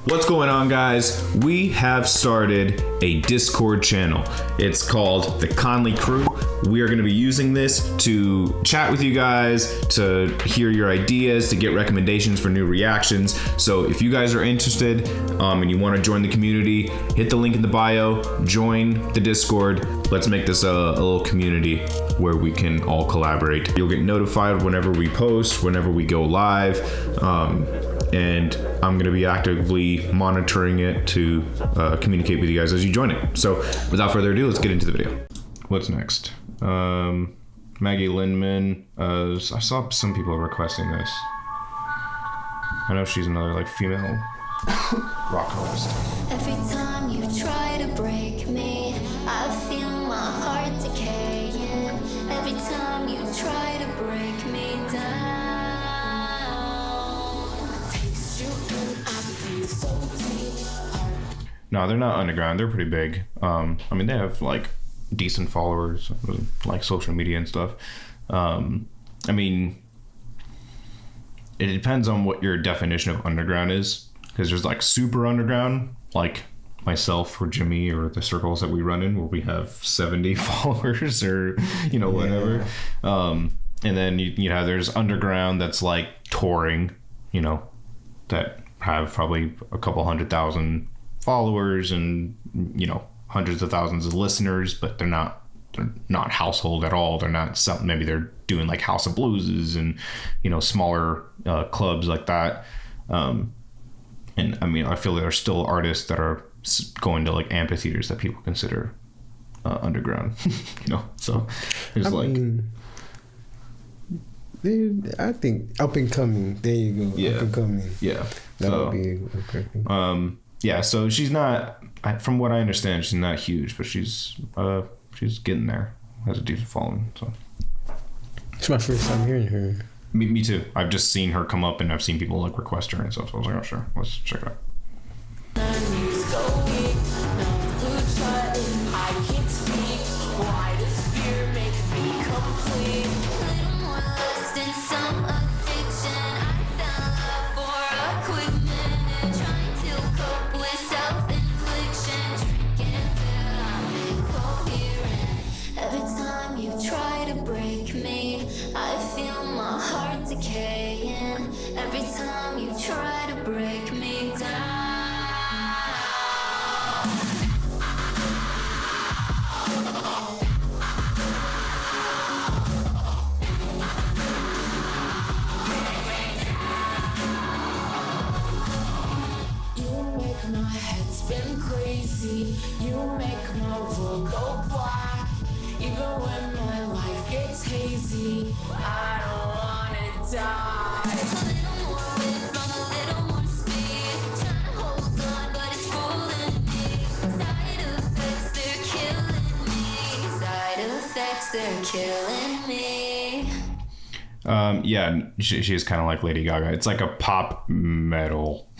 What's going on, guys? We have started a Discord channel. It's called the Conley Crew. We are going to be using this to chat with you guys, to hear your ideas, to get recommendations for new reactions. So if you guys are interested and you want to join the community, hit the link in the bio, join the Discord. Let's make this a little community where we can all collaborate. You'll get notified whenever we post, whenever we go live. And I'm going to be actively monitoring it to communicate with you guys as you join it. So without further ado, let's get into the video. What's next? Maggie Lindemann. I saw some people requesting this. I know she's another like female rock artist. Every time you try to break me, I feel my heart decaying. Every time you try to break me down. No, they're not underground. They're pretty big. I mean, they have like decent followers, like social media and stuff. I mean, it depends on what your definition of underground is, because there's like super underground, like myself or Jimmy or the circles that we run in, where we have 70 followers or whatever. And then there's underground that's like touring, that have probably a couple 100,000 followers and hundreds of thousands of listeners, but they're not household at all. They're not something. Maybe they're doing like House of Blueses and smaller clubs like that. And I mean, I feel there are still artists that are going to like amphitheaters that people consider underground. So there's I think up and coming. There you go. Yeah. Up and coming. Yeah. That would be okay. Yeah, so she's not, from what I understand, she's not huge, but she's getting there. Has a decent following. So It's my first time hearing her. me too. I've just seen her come up, and I've seen people like request her and stuff. So I was like, oh sure, let's check it out. Every time you try to break me down. You make my head spin crazy. You make my world go black. Even when my life gets hazy, I don't wanna die. They're killing me. Yeah, she is kind of like Lady Gaga. It's like a pop metal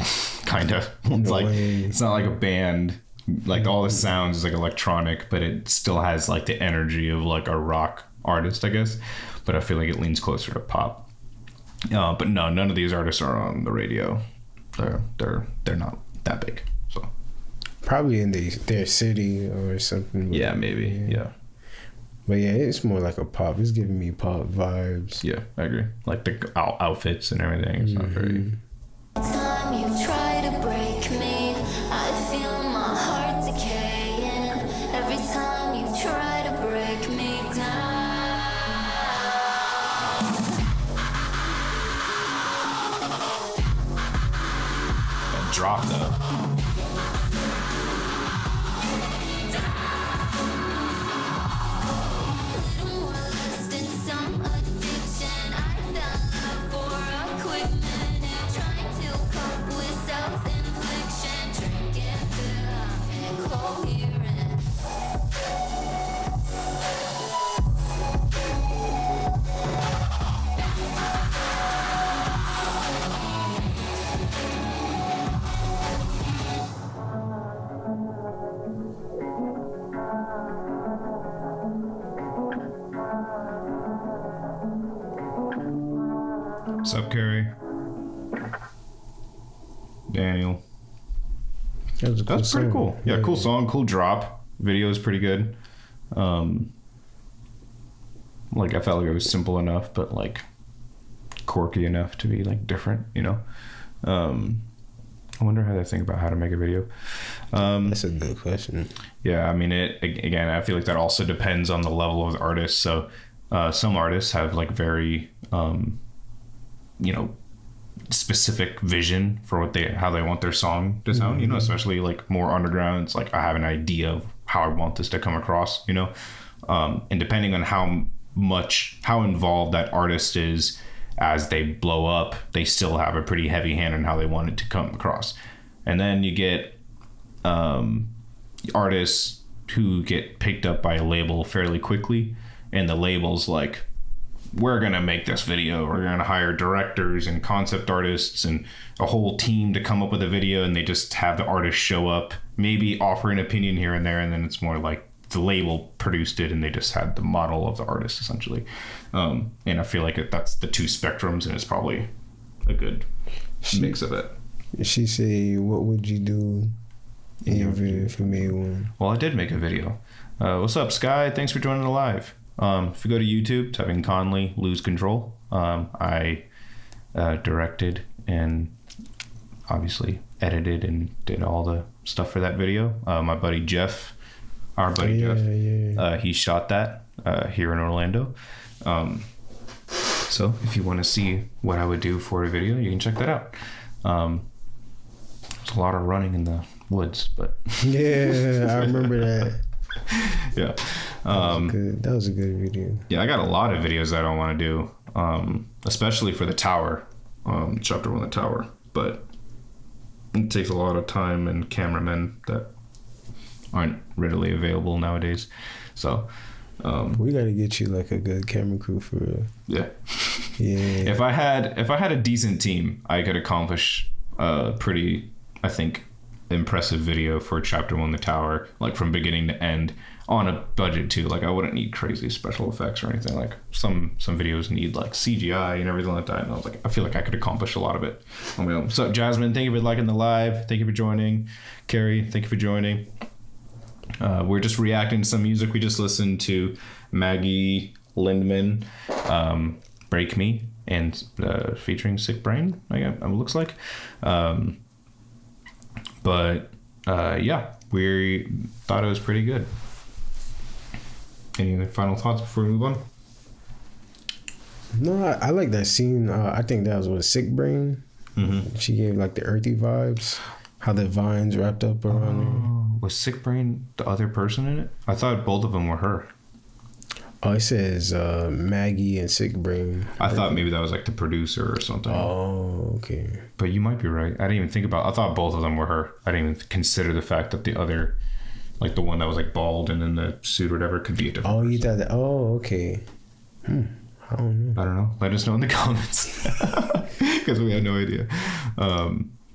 kind of. It's not like a band. Like all the sounds is like electronic, but it still has like the energy of like a rock artist, I guess. But I feel like it leans closer to pop. But no, none of these artists are on the radio. They're not that big. So probably in their city or something. Yeah, maybe. Yeah. But yeah, it's more like a pop. It's giving me pop vibes. Yeah, I agree. Like the outfits and everything. It's not very. Time you try to break me, I feel my heart decaying. Every time you try to break me down. That drop though. What's up, Carrie? Daniel. That's pretty cool. Yeah, cool song, cool drop. Video is pretty good. Like I felt like it was simple enough, but like quirky enough to be like different, you know. I wonder how they think about how to make a video. That's a good question. Yeah, I mean, again, I feel like that also depends on the level of the artist. So some artists have like very, you know, specific vision for how they want their song to sound, you know, especially like more underground. It's like I have an idea of how I want this to come across, you know, and depending on how involved that artist is as they blow up, they still have a pretty heavy hand on how they want it to come across. And then you get artists who get picked up by a label fairly quickly, and the label's like, we're gonna make this video, we're gonna hire directors and concept artists and a whole team to come up with a video, and they just have the artist show up, maybe offer an opinion here and there, and then it's more like the label produced it and they just had the model of the artist essentially. And I feel like that's the two spectrums, and it's probably a good mix of it. She say, what would you do in your video if you made one? Well, I did make a video. What's up, Sky? Thanks for joining the live. If you go to YouTube, type in Conley Lose Control. I directed and obviously edited and did all the stuff for that video. My buddy Jeff, Jeff, he shot that here in Orlando. So if you want to see what I would do for a video, you can check that out. There's a lot of running in the woods, but yeah, I remember that. Yeah. That was a good video. Yeah, I got a lot of videos that I want to do, especially for the tower, chapter 1 of the tower, but it takes a lot of time and cameramen that aren't readily available nowadays. So we got to get you like a good camera crew for real. Yeah. Yeah. If I had a decent team, I could accomplish a pretty, I think, impressive video for chapter 1 the tower, like from beginning to end, on a budget too. Like I wouldn't need crazy special effects or anything. Like some videos need like CGI and everything like that, and I was like, I feel like I could accomplish a lot of it on my own. What's up, Jasmine? Thank you for liking the live. Thank you for joining. Carrie, thank you for joining. We're just reacting to some music. We just listened to Maggie Lindemann, Break Me, and featuring Siickbrain, it looks like. But yeah, we thought it was pretty good. Any final thoughts before we move on? No, I like that scene. I think that was what, Siickbrain. Mm-hmm. She gave like the earthy vibes. How the vines wrapped up around her. Was Siickbrain the other person in it? I thought both of them were her. Oh, it says Maggie and Siickbrain. I thought maybe that was like the producer or something. Oh, okay. But you might be right. I didn't even think about. I thought both of them were her. I didn't even consider the fact that the other, like the one that was like bald and in the suit or whatever, could be a different. Oh, you thought that? Oh, okay. I don't know. Let us know in the comments because we have no idea.